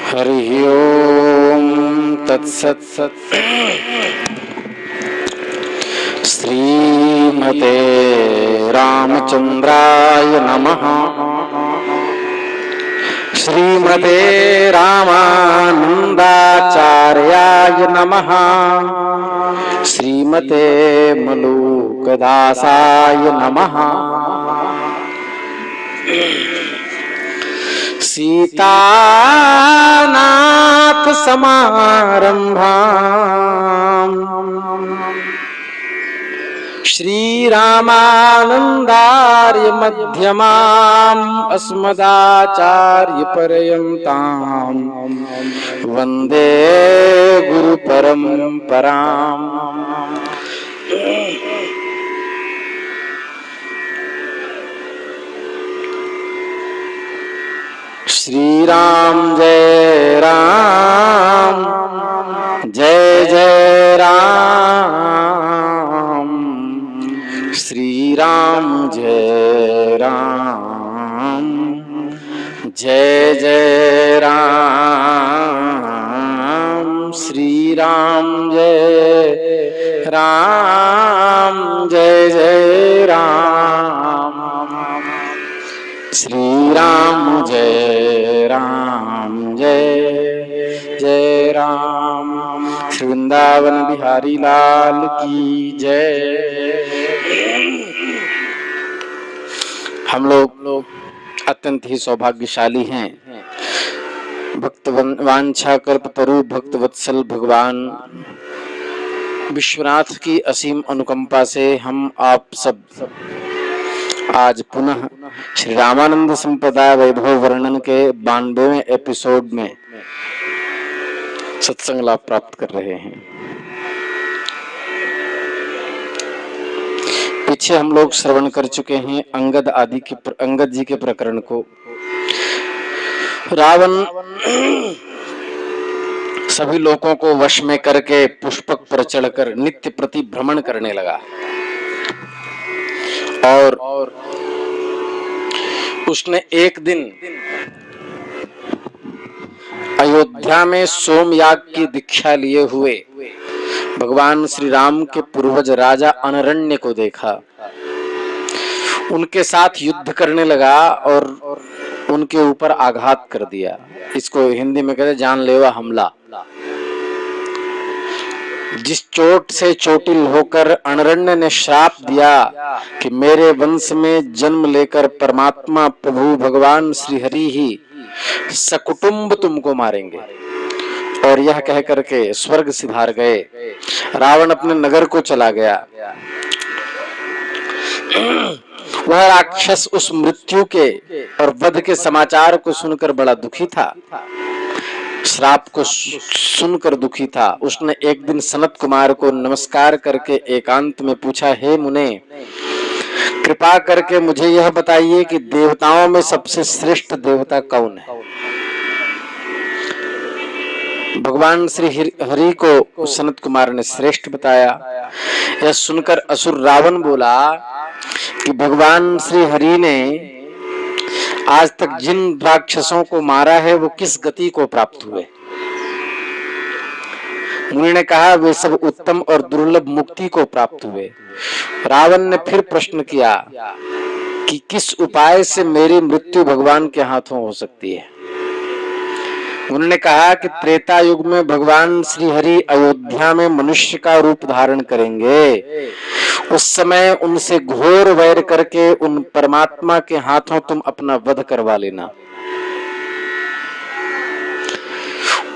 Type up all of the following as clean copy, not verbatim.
हरि ओम तत्सत् सत्। श्रीमते रामचंद्राय नमः। श्रीमते रामानंदाचार्याय नमः। श्रीमते मलूकदासाय नमः। सीतानाथ समारंभाम् श्रीरामानंदार्य मध्यमाम् अस्मदाचार्य पर्यन्ताम् वंदे गुरु परंपराम्। श्री राम जय राम, जय जय राम। श्री राम जय राम, जय जय राम। श्री राम जय राम, जय जय राम। श्री राम जय राम, जय जय राम। श्री वृंदावन बिहारी लाल की जय। हम लोग अत्यंत ही सौभाग्यशाली हैं। भक्त वांछा कल्पतरु भक्त वत्सल भगवान विश्वनाथ की असीम अनुकंपा से हम आप सब आज पुनः श्री रामानंद संप्रदाय वैभव वर्णन के 92वें एपिसोड में सत्संग लाभ प्राप्त कर रहे हैं। पीछे हम लोग श्रवण कर चुके हैं अंगद जी के प्रकरण को। रावण सभी लोगों को वश में करके पुष्पक पर चढ़कर नित्य प्रति भ्रमण करने लगा और उसने एक दिन अयोध्या में सोमयाग की दीक्षा लिए हुए भगवान श्री राम के पूर्वज राजा अनरण्य को देखा। उनके साथ युद्ध करने लगा और उनके ऊपर आघात कर दिया। इसको हिंदी में कहते जानलेवा हमला। जिस चोट से चोटिल होकर अनरण्य ने श्राप दिया कि मेरे वंश में जन्म लेकर परमात्मा प्रभु भगवान श्री हरि ही सकुटुंब तुमको मारेंगे, और यह कह करके स्वर्ग सिधार गए। रावण अपने नगर को चला गया। वह राक्षस उस मृत्यु के और वध के समाचार को सुनकर बड़ा दुखी था, श्राप को सुनकर दुखी था। उसने एक दिन सनत कुमार को नमस्कार करके एकांत में पूछा, हे मुने, कृपा करके मुझे यह बताइए कि देवताओं में सबसे श्रेष्ठ देवता कौन है। भगवान श्री हरि को सनत कुमार ने श्रेष्ठ बताया। यह सुनकर असुर रावण बोला कि भगवान श्री हरि ने आज तक जिन राक्षसों को मारा है वो किस गति को प्राप्त हुए। मुनि ने कहा वे सब उत्तम और दुर्लभ मुक्ति को प्राप्त हुए। रावण ने फिर प्रश्न किया कि किस उपाय से मेरी मृत्यु भगवान के हाथों हो सकती है। उन्होंने कहा कि त्रेता युग में भगवान श्री हरि अयोध्या में मनुष्य का रूप धारण करेंगे। उस समय उनसे घोर वैर करके उन परमात्मा के हाथों तुम अपना वध करवा लेना।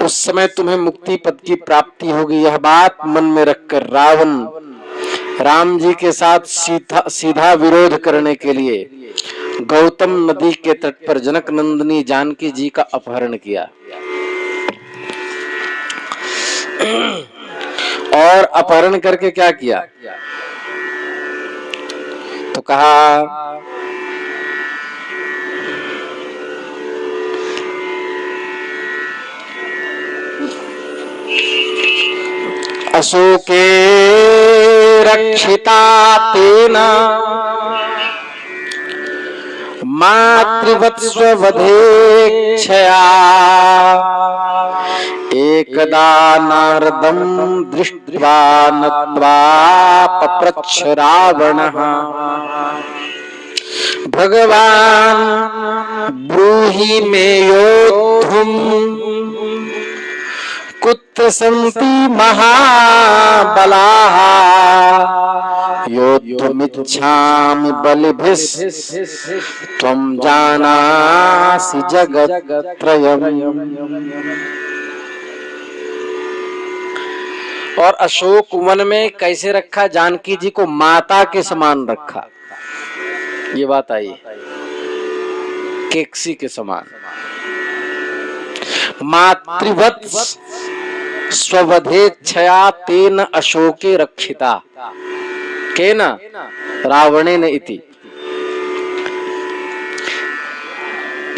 उस समय तुम्हें मुक्ति पद की प्राप्ति होगी। यह बात मन में रखकर रावण राम जी के साथ सीधा विरोध करने के लिए गौतम नदी के तट पर जनक नंदिनी जानकी जी का अपहरण किया और अपहरण करके क्या किया तो कहा, अशोके रक्षिता तेना मातृवत्स्व वधेक्षया तदा नारदं दृष्ट्वा नत्वा पप्रच्छ रावणः भगवान ब्रूहि मे योद्धुम् कुत्र सन्ति महाबलाः योद्धुमिच्छामि बलिभिः त्वं जानासि जगत्त्रयम्। और अशोक वन में कैसे रखा? जानकी जी को माता के समान रखा, ये बात आई, केकसी के समान। मातृवत स्ववधेच्छया तेन अशोके रक्षिता केन रावणेन इति।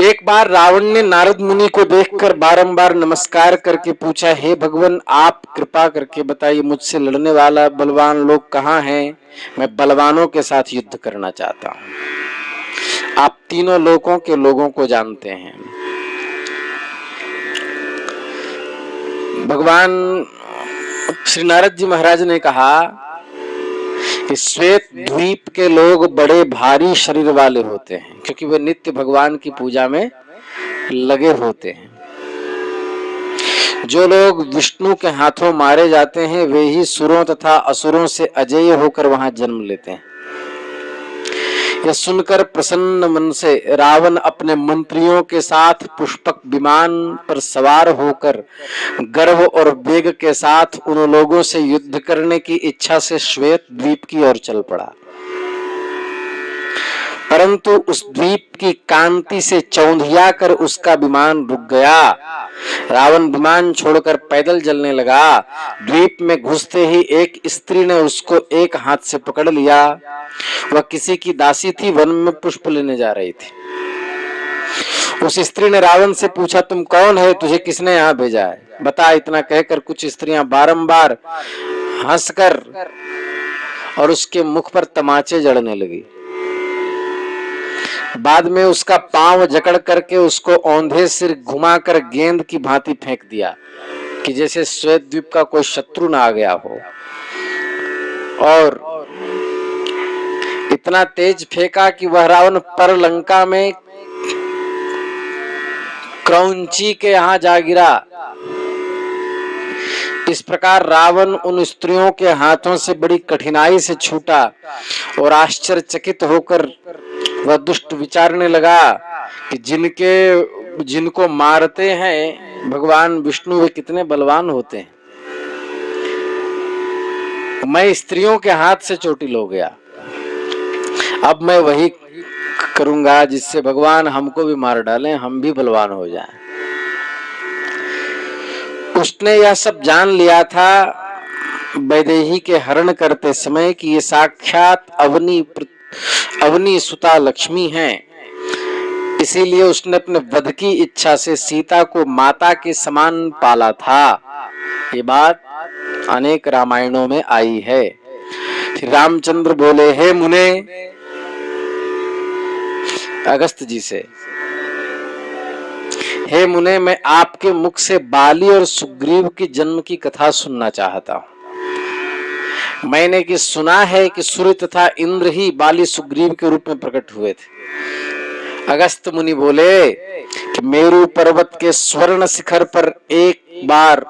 एक बार रावण ने नारद मुनि को देखकर बारंबार नमस्कार करके पूछा, हे भगवान आप कृपा करके बताइए मुझसे लड़ने वाला बलवान लोग कहाँ हैं? मैं बलवानों के साथ युद्ध करना चाहता हूँ। आप तीनों लोकों के लोगों को जानते हैं। भगवान श्री नारद जी महाराज ने कहा कि श्वेत द्वीप के लोग बड़े भारी शरीर वाले होते हैं, क्योंकि वे नित्य भगवान की पूजा में लगे होते हैं। जो लोग विष्णु के हाथों मारे जाते हैं वे ही सुरों तथा असुरों से अजेय होकर वहां जन्म लेते हैं। यह सुनकर प्रसन्न मन से रावण अपने मंत्रियों के साथ पुष्पक विमान पर सवार होकर गर्व और वेग के साथ उन लोगों से युद्ध करने की इच्छा से श्वेत द्वीप की ओर चल पड़ा। परंतु उस द्वीप की कांति से चौंधिया कर उसका विमान रुक गया। रावण विमान छोड़कर पैदल चलने लगा। द्वीप में घुसते ही एक स्त्री ने उसको एक हाथ से पकड़ लिया। वह किसी की दासी थी, वन में पुष्प लेने जा रही थी। उस स्त्री ने रावण से पूछा, तुम कौन है? तुझे किसने यहाँ भेजा है? बता। इतना कहकर कुछ स्त्रियां बारंबार हंसकर और उसके मुख पर तमाचे जड़ने लगी। बाद में उसका पांव जकड़ करके उसको औंधे सिर घुमाकर गेंद की भांति फेंक दिया कि जैसे श्वेत द्वीप का कोई शत्रु ना आ गया हो। और इतना तेज फेंका कि वह रावण पर लंका में क्रौंची के यहाँ जा गिरा। इस प्रकार रावण उन स्त्रियों के हाथों से बड़ी कठिनाई से छूटा और आश्चर्यचकित होकर वह दुष्ट विचारने लगा कि जिनको मारते हैं भगवान विष्णु वे कितने बलवान होते हैं। मैं स्त्रियों के हाथ से चोटिल हो गया। अब मैं वही करूंगा जिससे भगवान हमको भी मार डालें, हम भी बलवान हो जाएं। उसने यह सब जान लिया था वैदेही के हरण करते समय कि ये साक्षात अवनी सुता लक्ष्मी हैं। इसीलिए उसने अपने वध की इच्छा से सीता को माता के समान पाला था। ये बात अनेक रामायणों में आई है। श्री रामचंद्र बोले, हे मुने, अगस्त जी से, हे मुने, मैं आपके मुख से बाली और सुग्रीव की जन्म की कथा सुनना चाहता हूं। मैंने कि सुना है कि सूर्य तथा इंद्र ही बाली सुग्रीव के रूप में प्रकट हुए थे। अगस्त मुनि बोले कि मेरू पर्वत के स्वर्ण शिखर पर एक बार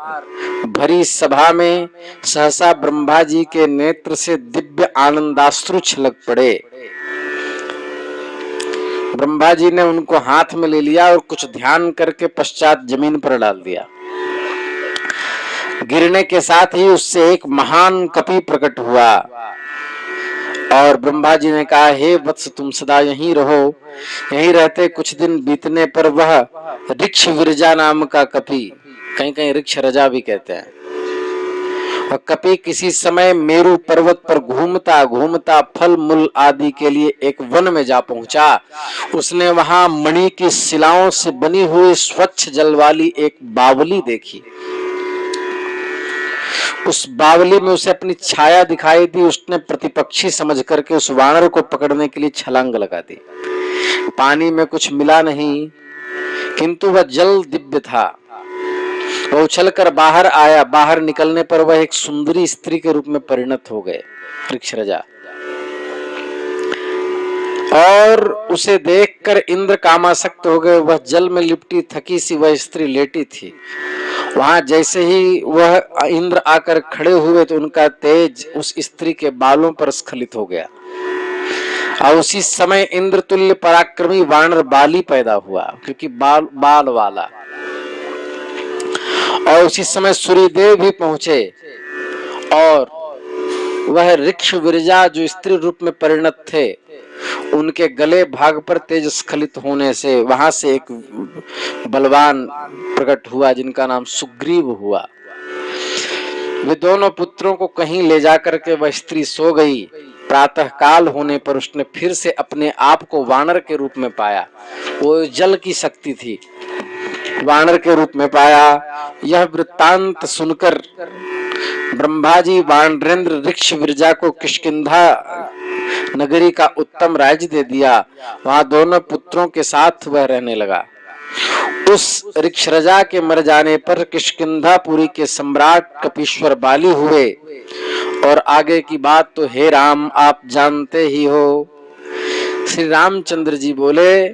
भरी सभा में सहसा ब्रह्मा जी के नेत्र से दिव्य आनंदाश्रु छलक पड़े। ब्रह्मा जी ने उनको हाथ में ले लिया और कुछ ध्यान करके पश्चात जमीन पर डाल दिया। गिरने के साथ ही उससे एक महान कपि प्रकट हुआ और ब्रह्मा जी ने कहा, हे वत्स, तुम सदा यहीं रहो। यहीं रहते कुछ दिन बीतने पर वह ऋक्ष विरजा नाम का कपि, कहीं कहीं ऋक्ष रजा भी कहते हैं, वह कपि किसी समय मेरू पर्वत पर घूमता घूमता फल मूल आदि के लिए एक वन में जा पहुंचा। उसने वहां मणि की शिलाओं से बनी हुई स्वच्छ जल वाली एक बावली देखी। उस बावली में उसे अपनी छाया दिखाई दी। उसने प्रतिपक्षी समझ करके उस वानर को पकड़ने के लिए छलांग लगा दी। पानी में कुछ मिला नहीं, किंतु वह जल दिव्य था। वह उछलकर बाहर आया। बाहर निकलने पर वह एक सुंदरी स्त्री के रूप में परिणत हो गए वृक्षराजा, और उसे देखकर इंद्र कामासक्त हो गए। वह जल में लिपटी थकी सी वह स्त्री लेटी थी। वहां जैसे ही वह इंद्र आकर खड़े हुए तो उनका तेज उस स्त्री के बालों पर स्खलित हो गया, और उसी समय इंद्र तुल्य पराक्रमी वानर बाली पैदा हुआ, क्योंकि बाल वाला। और उसी समय सूर्यदेव भी पहुंचे, और वह ऋक्ष विरजा जो स्त्री रूप में परिणत थे, उनके गले भाग पर तेज स्खलित होने से वहां से एक बलवान प्रकट हुआ जिनका नाम सुग्रीव हुआ। वे दोनों पुत्रों को कहीं ले जाकर के वह स्त्री सो गई। प्रातः काल होने पर उसने फिर से अपने आप को वानर के रूप में पाया। वो जल की शक्ति थी, वानर के रूप में पाया। यह वृत्तांत सुनकर ब्रह्मा जी वानरेंद्र ऋक्ष विरजा को किष्किंधा नगरी का उत्तम राज्य दे दिया। वहां दोनों पुत्रों के साथ वह रहने लगा। उस ऋक्षराजा के मर जाने पर किष्किंधापुरी के सम्राट कपीश्वर बाली हुए। और आगे की बात तो हे राम आप जानते ही हो। श्री रामचंद्र जी बोले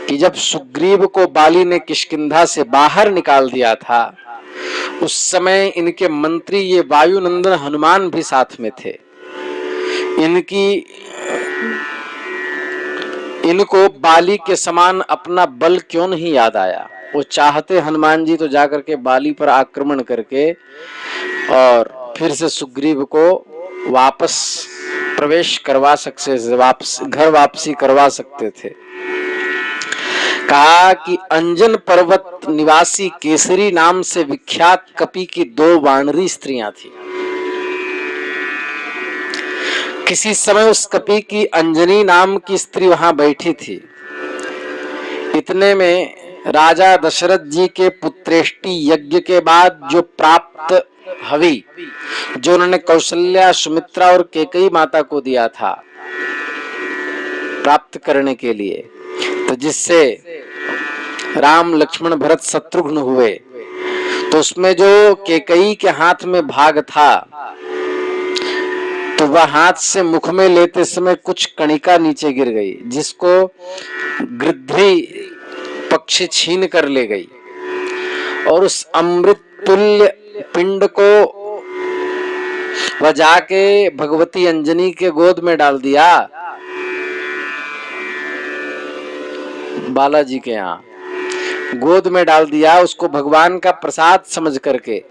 कि जब सुग्रीव को बाली ने किष्किंधा से बाहर निकाल दिया था, उस समय इनके मंत्री ये वायुनंदन हनुमान भी साथ में थे। इनको बाली के समान अपना बल क्यों नहीं याद आया। वो चाहते हनुमान जी तो जाकर के बाली पर आक्रमण करके और फिर से सुग्रीव को वापस प्रवेश करवा सकते, घर वापसी करवा सकते थे। कहा कि अंजन पर्वत निवासी केसरी नाम से विख्यात कपि की 2 वानरी स्त्रियां थी। किसी समय उस कपि की अंजनी नाम की स्त्री वहां बैठी थी। इतने में राजा दशरथ जी के पुत्रेष्टि यज्ञ के बाद जो प्राप्त हवि, जो उन्होंने कौशल्या, सुमित्रा और कैकेयी माता को दिया था प्राप्त करने के लिए, तो जिससे राम लक्ष्मण भरत शत्रुघ्न हुए, तो उसमें जो कैकेयी के हाथ में भाग था, तो वह हाथ से मुख में लेते समय कुछ कणिका नीचे गिर गई, जिसको गृध्री पक्षी छीन कर ले गई। और उस अमृत तुल्य पिंड को वह जाके भगवती अंजनी के गोद में डाल दिया, बालाजी के यहाँ गोद में डाल दिया। उसको भगवान का प्रसाद समझ करके,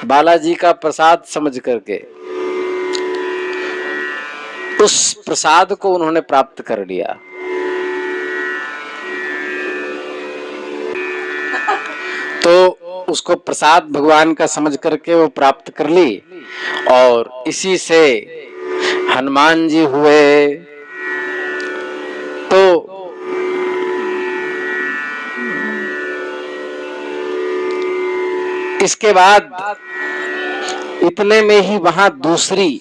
बालाजी का प्रसाद समझ करके उस प्रसाद को उन्होंने प्राप्त कर लिया। तो उसको प्रसाद भगवान का समझ करके वो प्राप्त कर ली, और इसी से हनुमान जी हुए। तो इसके बाद इतने में ही वहां दूसरी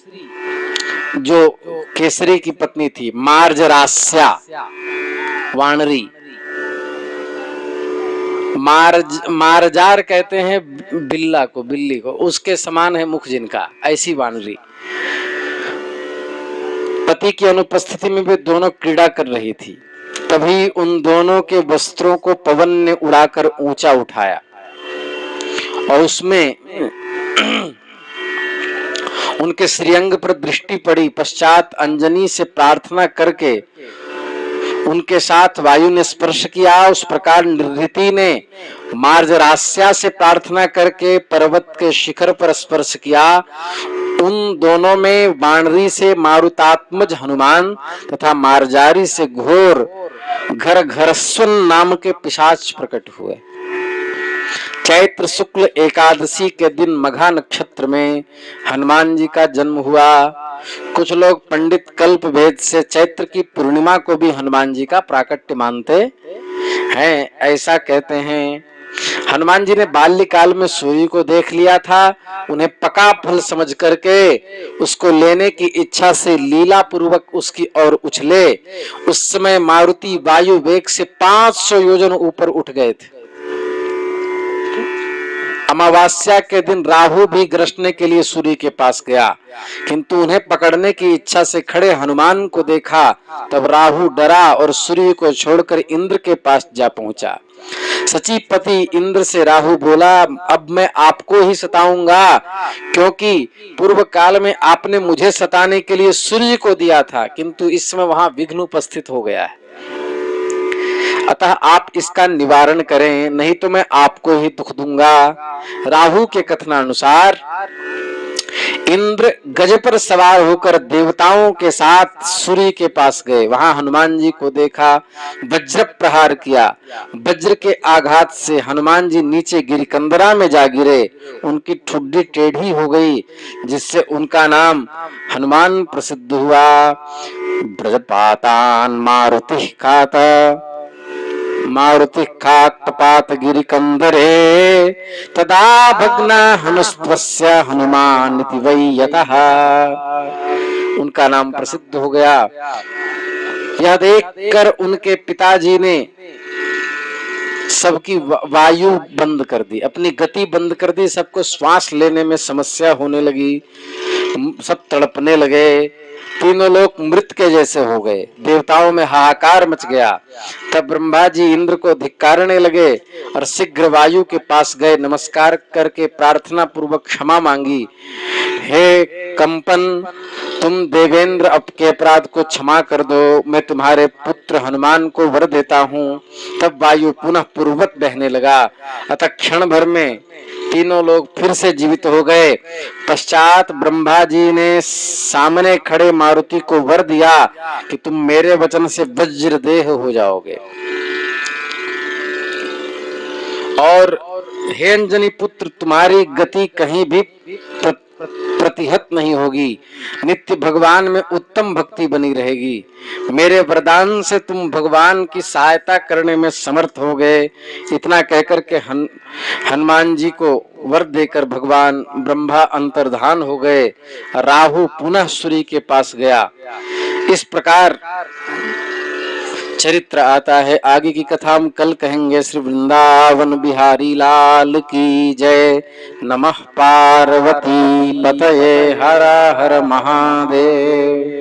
जो केसरी की पत्नी थी, मार्जरास्या वानरी, मारजार कहते हैं बिल्ला को, बिल्ली को, उसके समान है मुख जिनका, ऐसी वानरी। पति की अनुपस्थिति में वे दोनों क्रीड़ा कर रही थी। तभी उन दोनों के वस्त्रों को पवन ने उड़ाकर ऊंचा उठाया, और उसमें उनके श्रीअंग पर दृष्टि पड़ी। पश्चात अंजनी से प्रार्थना करके उनके साथ वायु ने स्पर्श किया। उस प्रकार निरृति ने मार्जरास्या से प्रार्थना करके पर्वत के शिखर पर स्पर्श किया। उन दोनों में वानरी से मारुतात्मज हनुमान तथा मार्जारी से घोर घरघरस्वन नाम के पिशाच प्रकट हुए। चैत्र शुक्ल एकादशी के दिन मघा नक्षत्र में हनुमान जी का जन्म हुआ। कुछ लोग पंडित कल्प भेद से चैत्र की पूर्णिमा को भी हनुमान जी का प्राकट्य मानते हैं। ऐसा कहते हैं हनुमान जी ने बाल्यकाल में सूर्य को देख लिया था। उन्हें पका फल समझ करके उसको लेने की इच्छा से लीला पूर्वक उसकी ओर उछले। उस समय मारुति वायु वेग से 500 योजन ऊपर उठ गए थे। अमावस्या के दिन राहु भी ग्रसने के लिए सूर्य के पास गया, किंतु उन्हें पकड़ने की इच्छा से खड़े हनुमान को देखा। तब राहु डरा और सूर्य को छोड़कर इंद्र के पास जा पहुंचा। सचीपति इंद्र से राहु बोला, अब मैं आपको ही सताऊंगा, क्योंकि पूर्व काल में आपने मुझे सताने के लिए सूर्य को दिया था, किंतु इस समय वहां विघ्न उपस्थित हो गया है। अतः आप इसका निवारण करें, नहीं तो मैं आपको ही दुख दूंगा। राहु के कथनानुसार इंद्र गज पर सवार होकर देवताओं के साथ सूर्य के पास गए। वहां हनुमान जी को देखा, वज्र प्रहार किया। वज्र के आघात से हनुमान जी नीचे गिरिकंदरा में जा गिरे। उनकी ठुड्डी टेढ़ी हो गई, जिससे उनका नाम हनुमान प्रसिद्ध हुआ। ब्रजपातान मारुति खात मारुति काकपात गिरिकंदरे तदा भग्ना हनुस्त्वस्य हनुमान इति वै यतः। उनका नाम प्रसिद्ध हो गया। यह देखकर उनके पिताजी ने सबकी वायु बंद कर दी, अपनी गति बंद कर दी। सबको श्वास लेने में समस्या होने लगी, सब तड़पने लगे। तीनों लोग मृत के जैसे हो गए। देवताओं में हाहाकार मच गया। तब ब्रह्मा जी इंद्र को धिक्कारने लगे और शीघ्र वायु के पास गए। नमस्कार करके प्रार्थना पूर्वक क्षमा मांगी। हे कंपन, तुम देवेंद्र आपके अपराध को क्षमा कर दो, मैं तुम्हारे पुत्र हनुमान को वर देता हूँ। तब वायु पुनः पूर्ववत बहने लगा। अतः क्षण भर में तीनों लोग फिर से जीवित हो गए। पश्चात ब्रह्मा जी ने सामने खड़े मारुति को वर दिया कि तुम मेरे वचन से वज्र देह हो जाओगे। और हे अंजनी पुत्र, तुम्हारी गति कहीं भी प्रतिहत नहीं होगी, नित्य भगवान में उत्तम भक्ति बनी रहेगी। मेरे वरदान से तुम भगवान की सहायता करने में समर्थ हो गए। इतना कहकर के हनुमान जी को वर देकर भगवान ब्रह्मा अंतर्धान हो गए। राहु पुनः सूर्य के पास गया। इस प्रकार चरित्र आता है। आगे की कथा हम कल कहेंगे। श्री वृंदावन बिहारी लाल की जय। नमः पार्वती पतये हर हर महादेव।